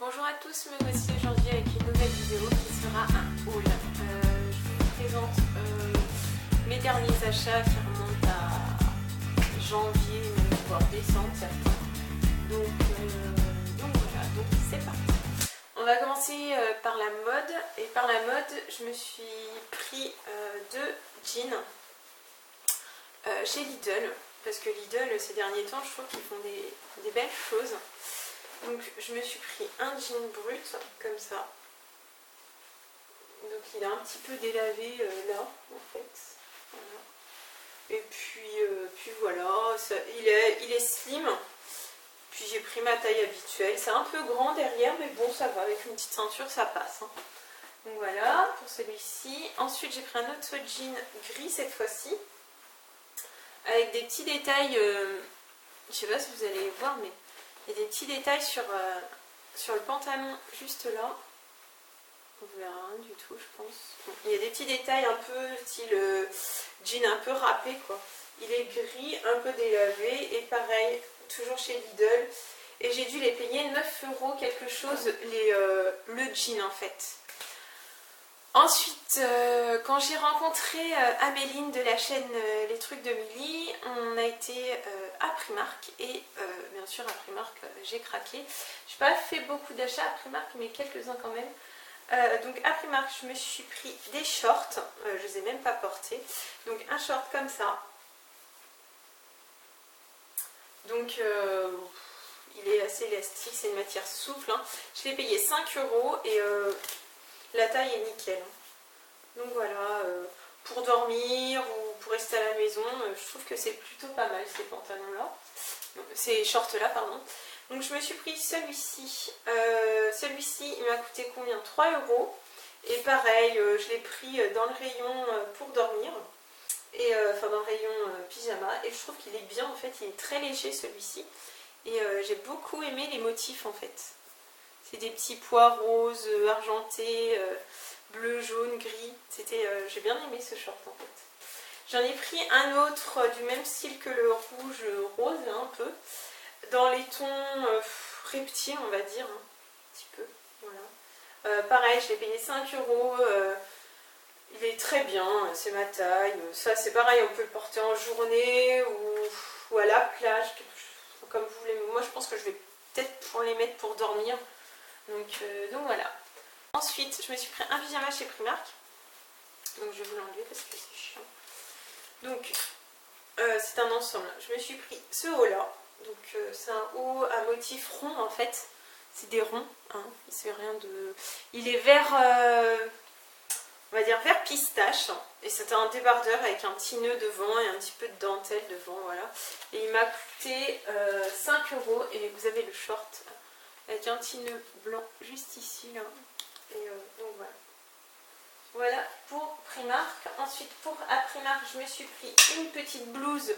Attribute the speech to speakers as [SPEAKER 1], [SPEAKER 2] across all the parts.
[SPEAKER 1] Bonjour à tous, me voici aujourd'hui avec une nouvelle vidéo qui sera un haul. Je vous présente mes derniers achats qui remontent à janvier, voire décembre certains. Donc voilà, donc c'est parti. On va commencer par la mode. Et par la mode, je me suis pris deux jeans chez Lidl. Parce que Lidl, ces derniers temps, je trouve qu'ils font des belles choses. Donc je me suis pris un jean brut comme ça. Donc il est un petit peu délavé là en fait. Voilà. Et puis voilà, ça, il est slim. Puis j'ai pris ma taille habituelle. C'est un peu grand derrière mais bon ça va, avec une petite ceinture ça passe. Hein. Donc voilà pour celui-ci. Ensuite j'ai pris un autre jean gris cette fois-ci. Avec des petits détails, je sais pas si vous allez voir mais il y a des petits détails sur le pantalon juste là. On verra rien du tout, je pense. Bon, il y a des petits détails un peu style jean un peu râpé quoi. Il est gris, un peu délavé et pareil, toujours chez Lidl. Et j'ai dû les payer 9 € quelque chose, le jean en fait. Ensuite, quand j'ai rencontré Améline de la chaîne Les Trucs de Milly, on a été à Primark et bien sûr à Primark j'ai craqué. Je n'ai pas fait beaucoup d'achats à Primark mais quelques-uns quand même. Donc à Primark je me suis pris des shorts, je ne les ai même pas portés. Donc un short comme ça. Donc il est assez élastique, c'est une matière souple. Hein. Je l'ai payé 5 € et la taille est nickel. Donc voilà, pour dormir ou pour rester à la maison, je trouve que c'est plutôt pas mal ces pantalons-là. Ces shorts-là, pardon. Donc je me suis pris celui-ci. Celui-ci, il m'a coûté combien? 3 €. Et pareil, je l'ai pris dans le rayon pour dormir. Et, enfin dans le rayon pyjama. Et je trouve qu'il est bien en fait, il est très léger celui-ci. Et j'ai beaucoup aimé les motifs en fait. C'est des petits pois roses, argentés, bleu, jaune, gris. J'ai bien aimé ce short en fait. J'en ai pris un autre du même style que le rouge rose là, un peu. Dans les tons reptiles on va dire. Hein, un petit peu. Voilà. Pareil, je l'ai payé 5 €. Il est très bien, c'est ma taille. Ça c'est pareil, on peut le porter en journée ou à la plage. Comme vous voulez. Moi je pense que je vais peut-être pour les mettre pour dormir. Donc voilà. Ensuite, je me suis pris un pyjama chez Primark. Donc je vais vous l'enlever parce que c'est chiant. Donc c'est un ensemble. Je me suis pris ce haut là. Donc c'est un haut à motif rond en fait. C'est des ronds. Hein. C'est rien de. Il est vert, on va dire vert pistache. Et c'était un débardeur avec un petit nœud devant et un petit peu de dentelle devant. Voilà. Et il m'a coûté 5 €. Et vous avez le short avec un petit nœud blanc juste ici là. Et donc voilà. Voilà pour Primark. Ensuite à Primark je me suis pris une petite blouse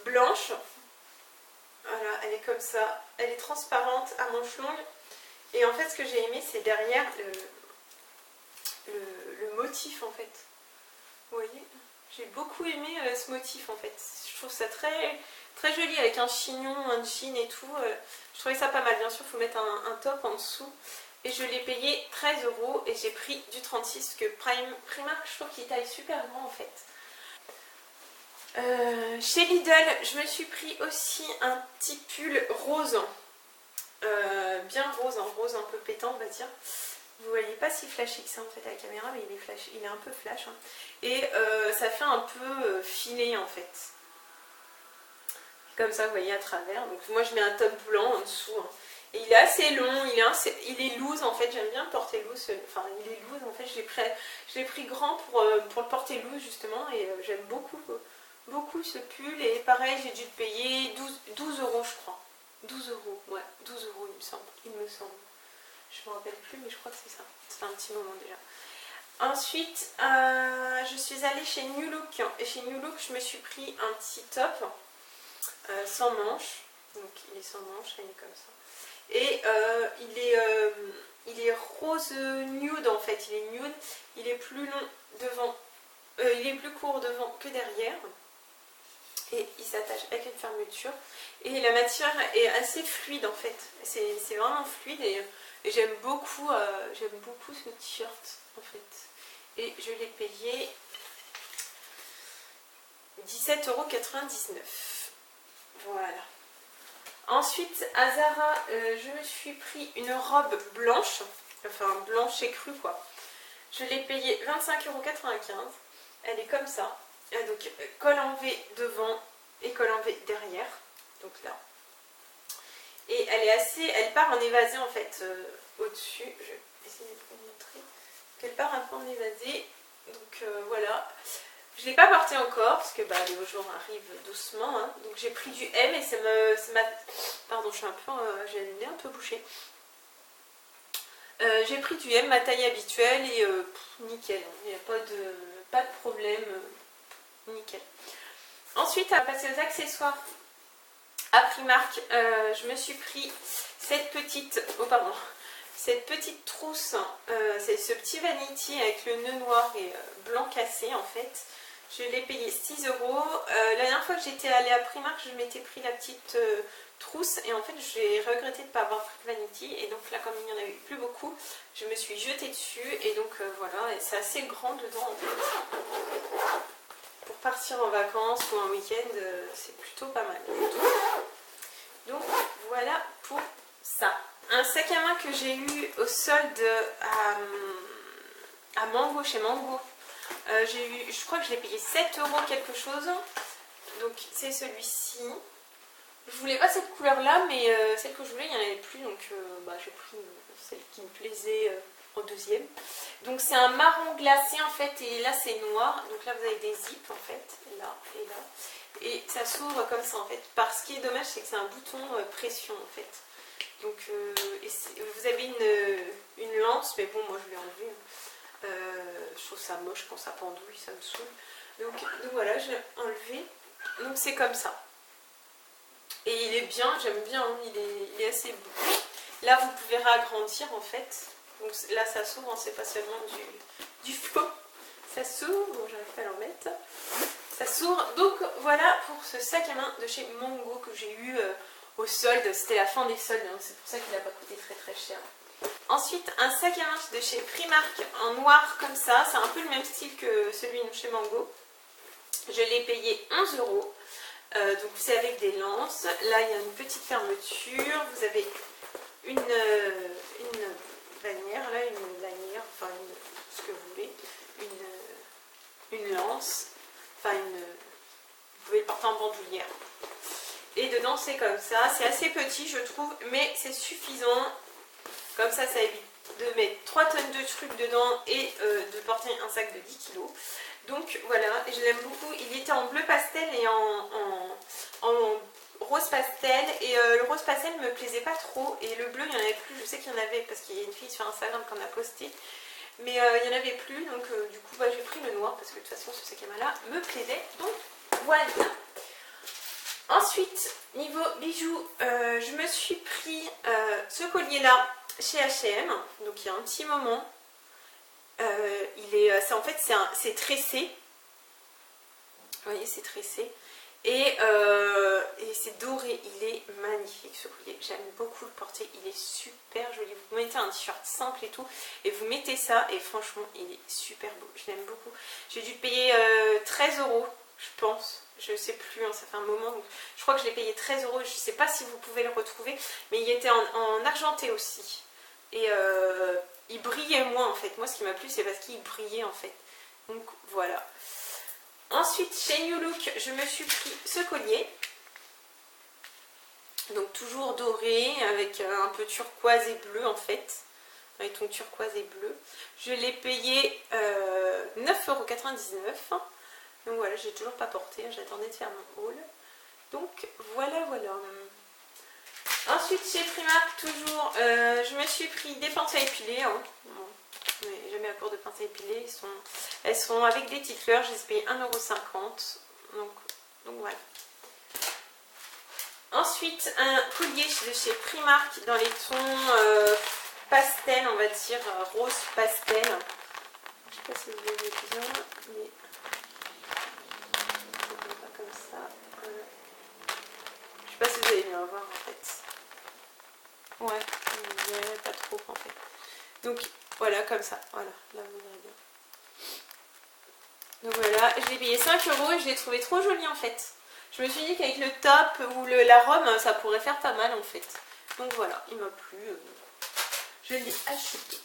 [SPEAKER 1] blanche. Voilà, elle est comme ça. Elle est transparente à manches longues. Et en fait ce que j'ai aimé c'est derrière le motif en fait. Vous voyez, j'ai beaucoup aimé ce motif en fait. Je trouve ça très, très joli avec un chignon, un jean et tout. Je trouvais ça pas mal. Bien sûr il faut mettre un top en dessous. Et je l'ai payé 13 € et j'ai pris du 36 parce que Primark je trouve qu'il taille super grand en fait. Chez Lidl je me suis pris aussi un petit pull rose. Bien rose, un rose un peu pétant on va dire. Vous voyez pas si flashy que ça en fait à la caméra mais il est un peu flash. Hein. Et ça fait un peu filet en fait. Comme ça vous voyez à travers. Donc moi je mets un top blanc en dessous. Hein. Et il est assez long, il est loose en fait, j'aime bien le porter loose, enfin il est loose en fait, je l'ai pris grand pour le porter loose justement et j'aime beaucoup ce pull et pareil j'ai dû le payer 12 € je crois, 12 €, ouais 12 € il me semble, je me rappelle plus mais je crois que c'est ça, c'est un petit moment déjà. Ensuite je suis allée chez New Look et chez New Look je me suis pris un petit top sans manches, donc il est sans manches, il est comme ça. Et il est rose nude en fait, il est nude, il est plus long devant, il est plus court devant que derrière. Et il s'attache avec une fermeture. Et la matière est assez fluide en fait, c'est vraiment fluide et Et j'aime beaucoup ce t-shirt en fait. Et je l'ai payé 17,99 €. Voilà. Ensuite, à Zara, je me suis pris une robe blanche, enfin blanche et crue quoi. Je l'ai payée 25,95 €. Elle est comme ça. Donc col en V devant et col en V derrière. Donc là. Et elle part en évasé en fait au-dessus. Je vais essayer de vous montrer qu'elle part un peu en évasé. Donc voilà. Je ne l'ai pas porté encore parce que les jours arrivent doucement. Hein. Donc j'ai pris du M et pardon, j'ai le nez un peu bouché. J'ai pris du M, ma taille habituelle et nickel. Il n'y a pas de problème. Nickel. Ensuite, on va passer aux accessoires. À Primark, je me suis pris cette petite trousse, c'est ce petit vanity avec le nœud noir et blanc cassé en fait. Je l'ai payé 6 €. La dernière fois que j'étais allée à Primark, je m'étais pris la petite trousse et en fait j'ai regretté de ne pas avoir pris le vanity. Et donc là, comme il n'y en avait plus beaucoup, je me suis jetée dessus et donc voilà, c'est assez grand dedans en fait. Pour partir en vacances ou en week-end, c'est plutôt pas mal. Donc voilà pour ça. Un sac à main que j'ai eu au solde à Mango, chez Mango. Je crois que je l'ai payé 7 € quelque chose. Donc c'est celui-ci. Je voulais pas cette couleur là, mais celle que je voulais il n'y en avait plus. Donc j'ai pris celle qui me plaisait en deuxième. Donc c'est un marron glacé en fait, et là c'est noir. Donc là vous avez des zips en fait, là et là. Et ça s'ouvre comme ça en fait. Ce qui est dommage, c'est que c'est un bouton pression en fait. Donc vous avez une lance, mais bon, moi je l'ai enlevée. Je trouve ça moche quand ça pendouille, ça me saoule. Donc voilà, je l'ai enlevé. Donc c'est comme ça. Et il est bien, j'aime bien, hein, il est assez beau. Là vous pouvez réagrandir en fait. Donc là ça s'ouvre, hein, c'est pas seulement du faux. Ça s'ouvre, bon j'arrive pas à l'en mettre. Ça s'ouvre. Donc voilà pour ce sac à main de chez Mango que j'ai eu au solde. C'était la fin des soldes, hein, c'est pour ça qu'il n'a pas coûté très très cher. Ensuite, un sac à main de chez Primark en noir comme ça. C'est un peu le même style que celui de chez Mango. Je l'ai payé 11 €. Donc c'est avec des lances. Là il y a une petite fermeture. Vous avez une lanière, là une lanière, enfin ce que vous voulez, une lance, enfin vous pouvez le porter en bandoulière. Et dedans c'est comme ça, c'est assez petit je trouve, mais c'est suffisant. Comme ça évite de mettre 3 tonnes de trucs dedans et de porter un sac de 10 kg. Donc voilà, je l'aime beaucoup. Il était en bleu pastel et en rose pastel. Et le rose pastel ne me plaisait pas trop. Et le bleu, il n'y en avait plus. Je sais qu'il y en avait parce qu'il y a une fille sur Instagram qui en a posté. Mais il n'y en avait plus. Donc du coup, j'ai pris le noir parce que de toute façon, ce sac à main-là me plaisait. Donc voilà. Ensuite, niveau bijoux, je me suis pris ce collier-là chez H&M. Donc il y a un petit moment. En fait c'est tressé, vous voyez c'est tressé et c'est doré, il est magnifique ce collier, j'aime beaucoup le porter, il est super joli. Vous mettez un t-shirt simple et tout et vous mettez ça et franchement il est super beau, je l'aime beaucoup. J'ai dû le payer 13 € je pense, je sais plus, hein, ça fait un moment, donc je crois que je l'ai payé 13 €, je sais pas si vous pouvez le retrouver, mais il était en argenté aussi et il brillait moins en fait. Moi ce qui m'a plu c'est parce qu'il brillait en fait. Donc voilà. Ensuite chez New Look je me suis pris ce collier. Donc toujours doré avec un peu turquoise et bleu en fait. Avec ton turquoise et bleu. Je l'ai payé 9,99 €. Donc voilà, j'ai toujours pas porté. J'attendais de faire mon haul. Donc voilà. Ensuite chez Primark toujours je me suis pris des pinces à épiler. Hein. Bon, mais jamais à court de pinces à épiler. Elles sont avec des petites fleurs. Je les ai payées 1,50 €. Donc voilà. Ensuite un collier de chez Primark dans les tons pastel, on va dire rose pastel. Je sais pas si vous voyez bien, mais pas comme ça. Je sais pas si vous allez bien voir en fait. Ouais, vous verrez pas trop en fait. Donc voilà, comme ça. Voilà, là vous verrez bien. Donc voilà, je l'ai payé 5 € et je l'ai trouvé trop joli en fait. Je me suis dit qu'avec le top ou la robe, ça pourrait faire pas mal en fait. Donc voilà, il m'a plu. Je l'ai acheté.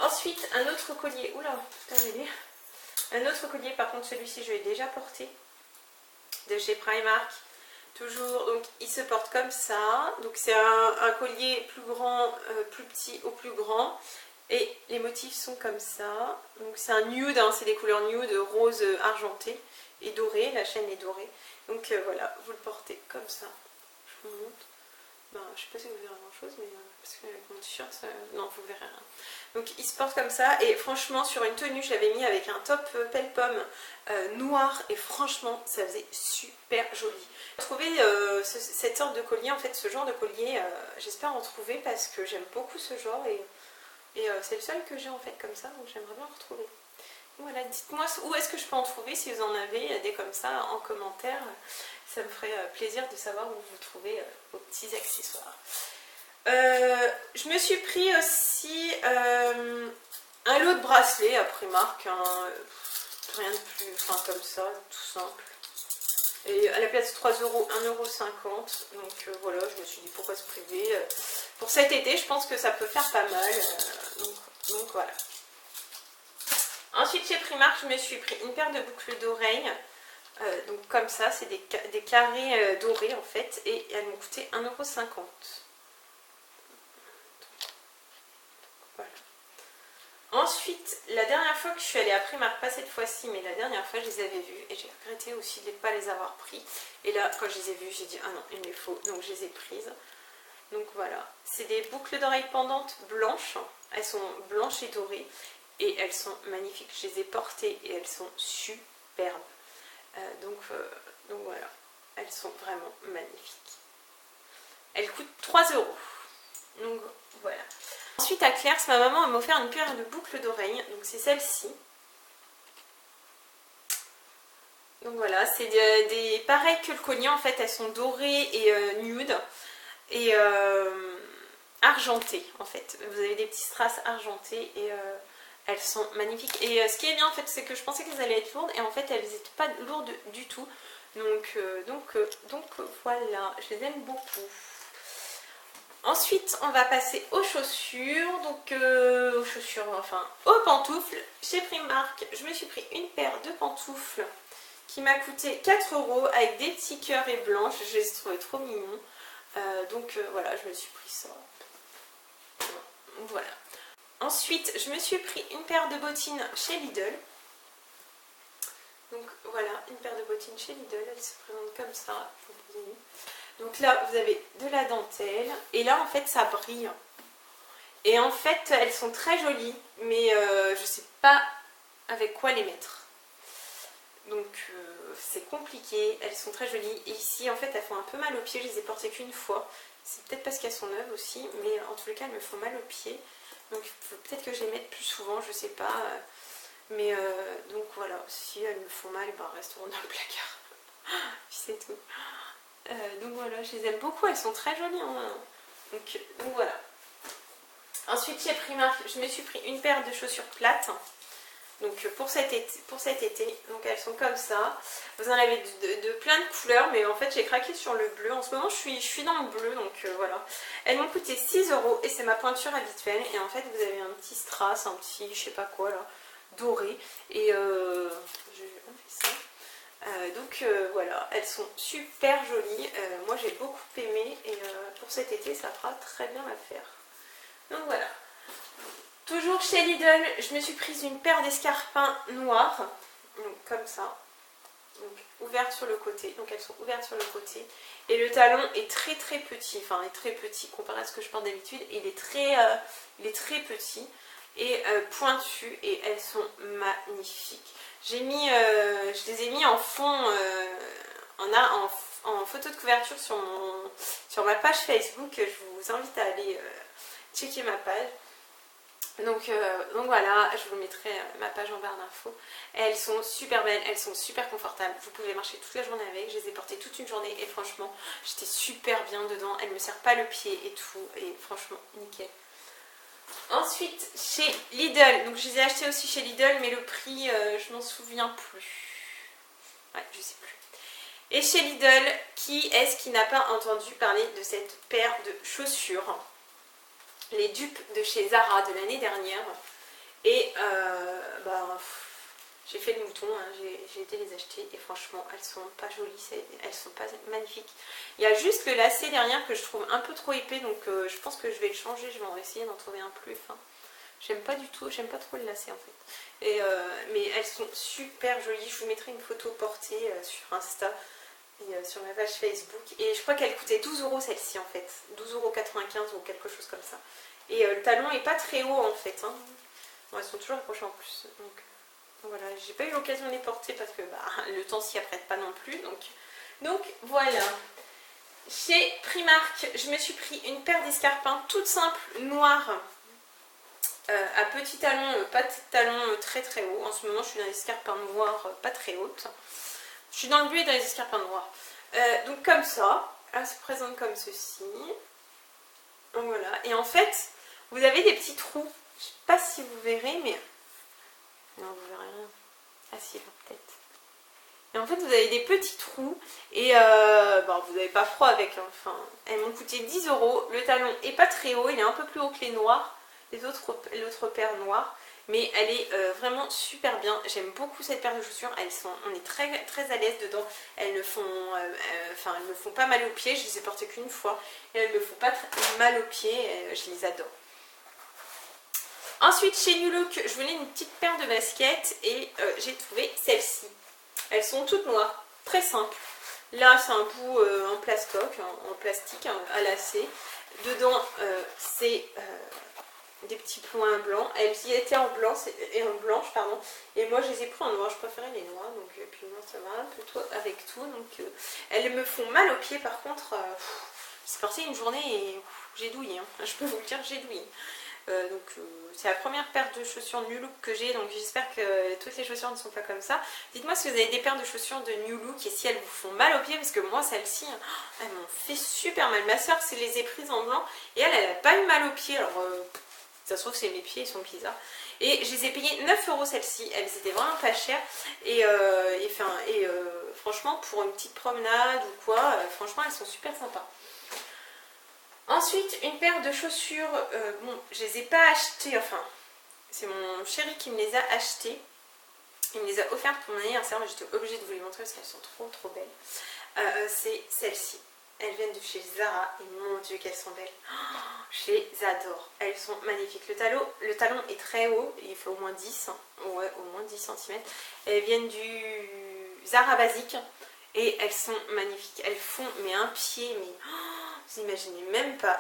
[SPEAKER 1] Ensuite, un autre collier. Oula, tout emmêlé. Un autre collier, par contre, celui-ci, je l'ai déjà porté. De chez Primark. Toujours, donc il se porte comme ça. Donc c'est un collier plus grand, plus petit au plus grand. Et les motifs sont comme ça. Donc c'est un nude, hein, c'est des couleurs nude, rose argenté et doré. La chaîne est dorée. Donc voilà, vous le portez comme ça. Je vous montre. Ben, je sais pas si vous verrez grand chose, mais parce que avec mon t-shirt, non, vous verrez rien. Donc il se porte comme ça, et franchement, sur une tenue, je l'avais mis avec un top pelle-pomme noir, et franchement, ça faisait super joli. Trouver cette sorte de collier, en fait, ce genre de collier, j'espère en trouver parce que j'aime beaucoup ce genre, et c'est le seul que j'ai en fait comme ça, donc j'aimerais bien en retrouver. Voilà, dites-moi où est-ce que je peux en trouver, si vous en avez des comme ça en commentaire. Ça me ferait plaisir de savoir où vous trouvez vos petits accessoires. Je me suis pris aussi un lot de bracelets à Primark. Hein, rien de plus, enfin comme ça, tout simple. Et à la place de 3 €, 1,50 €. Donc voilà, je me suis dit pourquoi se priver. Pour cet été, je pense que ça peut faire pas mal. Donc voilà. Ensuite, chez Primark, je me suis pris une paire de boucles d'oreilles. Donc comme ça, c'est des carrés dorés en fait. Et elles m'ont coûté 1,50 €. Voilà. Ensuite, la dernière fois que je suis allée à Primark, pas cette fois-ci, mais la dernière fois, je les avais vus. Et j'ai regretté aussi de ne pas les avoir pris. Et là, quand je les ai vus, j'ai dit, ah non, il me les faut. Donc je les ai prises. Donc voilà. C'est des boucles d'oreilles pendantes blanches. Elles sont blanches et dorées. Et elles sont magnifiques. Je les ai portées et elles sont superbes. Donc voilà. Elles sont vraiment magnifiques. Elles coûtent 3 €. Donc voilà. Ensuite à Claire's, ma maman m'a offert une paire de boucles d'oreilles. Donc c'est celle-ci. Donc voilà, c'est pareil que le collier en fait. Elles sont dorées et nude. Et argentées en fait. Vous avez des petits strass argentés et elles sont magnifiques. Et ce qui est bien en fait, c'est que je pensais qu'elles allaient être lourdes et en fait elles n'étaient pas lourdes du tout. Donc voilà, je les aime beaucoup. Ensuite, on va passer aux chaussures. Donc aux chaussures, enfin aux pantoufles. Chez Primark, je me suis pris une paire de pantoufles qui m'a coûté 4 € avec des petits cœurs et blanches. Je les ai trouvées trop mignons. Voilà, je me suis pris ça. Voilà. Ensuite, je me suis pris une paire de bottines chez Lidl. Donc voilà, une paire de bottines chez Lidl. Elle se présente comme ça. Donc là, vous avez de la dentelle. Et là, en fait, ça brille. Et en fait, elles sont très jolies. Mais je ne sais pas avec quoi les mettre. Donc c'est compliqué. Elles sont très jolies. Et ici, en fait, elles font un peu mal aux pieds. Je les ai portées qu'une fois. C'est peut-être parce qu'elles sont neuves aussi. Mais en tous les cas, elles me font mal aux pieds. Donc peut-être que je les mette plus souvent. Je ne sais pas. Mais donc voilà. Si elles me font mal, ben, elles resteront dans le placard. C'est tout. Donc voilà, je les aime beaucoup, elles sont très jolies. Hein. Donc voilà. Ensuite, chez Primark, je me suis pris une paire de chaussures plates. Donc pour cet été, donc elles sont comme ça. Vous en avez de plein de couleurs, mais en fait j'ai craqué sur le bleu. En ce moment je suis dans le bleu, donc voilà. Elles m'ont coûté 6 € et c'est ma pointure habituelle. Et en fait vous avez un petit strass, un petit je sais pas quoi là, doré. Et je vais enlever ça. Voilà, elles sont super jolies. Moi j'ai beaucoup aimé et pour cet été ça fera très bien l'affaire. Donc voilà. Toujours chez Lidl, je me suis prise une paire d'escarpins noirs. Donc comme ça. Donc ouvertes sur le côté. Donc elles sont ouvertes sur le côté. Et le talon est très très petit. Enfin est très petit comparé à ce que je porte d'habitude. Il est très petit. Et pointu. Et elles sont magnifiques. Je les ai mis en fond, en photo de couverture sur ma page Facebook. Je vous invite à aller checker ma page. Donc voilà, je vous mettrai ma page en barre d'infos. Elles sont super belles, elles sont super confortables. Vous pouvez marcher toute la journée avec. Je les ai portées toute une journée et franchement, j'étais super bien dedans. Elles ne me serrent pas le pied et tout. Et franchement, nickel. Ensuite, chez Lidl. Donc je les ai achetées aussi chez Lidl, mais le prix, je m'en souviens plus. Ouais, je sais plus. Et chez Lidl, qui est-ce qui n'a pas entendu parler de cette paire de chaussures? Les dupes de chez Zara de l'année dernière. Et j'ai fait le mouton, hein, j'ai été les acheter et franchement elles sont pas jolies, elles sont pas magnifiques. Il y a juste le lacet derrière que je trouve un peu trop épais, donc je pense que je vais le changer, je vais en essayer d'en trouver un plus fin. J'aime pas du tout, j'aime pas trop le lacet en fait. Et, mais elles sont super jolies, je vous mettrai une photo portée sur Insta et sur ma page Facebook. Et je crois qu'elle coûtait 12 € celle-ci en fait, 12,95 € ou quelque chose comme ça. Et le talon est pas très haut en fait, hein. Bon, elles sont toujours accrochées en plus. Donc voilà, j'ai pas eu l'occasion de les porter parce que le temps s'y apprête pas non plus. Donc voilà. Chez Primark, je me suis pris une paire d'escarpins toute simple, noire, à petits talons, pas de talons très très hauts. En ce moment, je suis dans les escarpins noirs, pas très hautes. Je suis dans le bleu et dans les escarpins noirs. Donc comme ça, elle se présente comme ceci. Donc voilà. Et en fait, vous avez des petits trous. Je sais pas si vous verrez, mais... Non, vous verrez rien. Ah si, peut-être. Et en fait, vous avez des petits trous. Et vous n'avez pas froid avec. Enfin, elles m'ont coûté 10 €. Le talon est pas très haut. Il est un peu plus haut que les noirs. L'autre paire noire. Mais elle est vraiment super bien. J'aime beaucoup cette paire de chaussures. On est très, très à l'aise dedans. Elles me font pas mal aux pieds. Je les ai portées qu'une fois. Et elles me font pas mal aux pieds. Je les adore. Ensuite, chez New Look, je voulais une petite paire de baskets et j'ai trouvé celles-ci. Elles sont toutes noires, très simples. Là, c'est un bout en plastoc, en plastique, à lacets. Dedans, c'est des petits points blancs. Elles y étaient en blanche, pardon. Et moi, je les ai pris en noir. Je préférais les noirs, donc puis moi, ça va plutôt avec tout. Donc, elles me font mal aux pieds. Par contre, j'ai porté une journée et j'ai douillé. Hein. Je peux vous le dire, j'ai douillé. C'est la première paire de chaussures New Look que j'ai, donc j'espère que toutes les chaussures ne sont pas comme ça. Dites-moi si vous avez des paires de chaussures de New Look et si elles vous font mal aux pieds, parce que moi celles-ci, elles m'ont fait super mal. Ma soeur les a prises en blanc et elle n'a pas eu mal aux pieds. Alors ça se trouve c'est mes pieds, ils sont bizarres. Et je les ai payées 9 € celles-ci, elles étaient vraiment pas chères. Et franchement pour une petite promenade ou quoi, franchement elles sont super sympas. Ensuite, une paire de chaussures, je les ai pas achetées, enfin, c'est mon chéri qui me les a achetées. Il me les a offertes pour mon anniversaire, mais j'étais obligée de vous les montrer parce qu'elles sont trop trop belles. C'est celles-ci. Elles viennent de chez Zara et mon Dieu qu'elles sont belles. Oh, je les adore. Elles sont magnifiques. Le talon est très haut, il fait au moins 10, ouais, au moins 10 cm. Elles viennent du Zara basique et elles sont magnifiques. Elles font mais un pied, mais... vous imaginez même pas.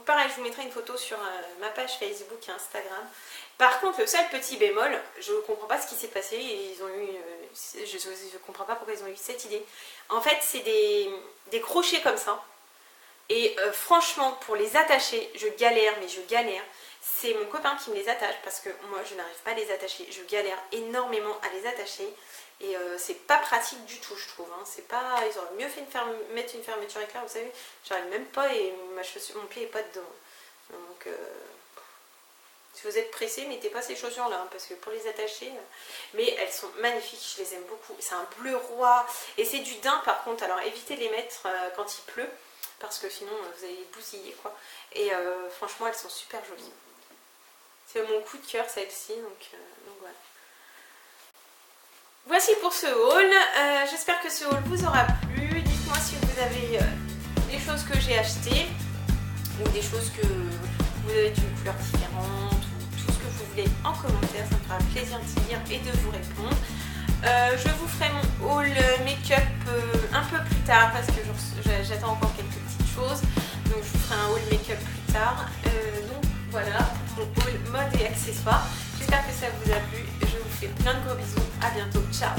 [SPEAKER 1] Pareil, je vous mettrai une photo sur ma page Facebook et Instagram. Par contre, le seul petit bémol, je ne comprends pas ce qui s'est passé. Ils ont eu, je ne comprends pas pourquoi ils ont eu cette idée. En fait, c'est des crochets comme ça. Et franchement, pour les attacher, je galère, mais je galère. C'est mon copain qui me les attache parce que moi, je n'arrive pas à les attacher. Je galère énormément à les attacher. Et c'est pas pratique du tout, je trouve. Hein. Ils auraient mieux fait de mettre une fermeture éclair, vous savez. J'arrive même pas et mon pied n'est pas dedans. Donc, si vous êtes pressé, mettez pas ces chaussures-là, hein, parce que pour les attacher... mais elles sont magnifiques, je les aime beaucoup. C'est un bleu roi. Et c'est du daim, par contre. Alors, évitez de les mettre quand il pleut, parce que sinon, vous allez bousiller, quoi. Et franchement, elles sont super jolies. C'est mon coup de cœur, celle-ci. Donc voilà. Voici pour ce haul, j'espère que ce haul vous aura plu. Dites-moi si vous avez des choses que j'ai achetées ou des choses que vous avez d'une couleur différente ou tout ce que vous voulez en commentaire, ça me fera plaisir de lire et de vous répondre. Je vous ferai mon haul make-up un peu plus tard parce que j'attends encore quelques petites choses, donc je vous ferai un haul make-up plus tard. Donc voilà, mon haul mode et accessoires. J'espère que ça vous a plu. Je vous fais plein de gros bisous. À bientôt. Ciao.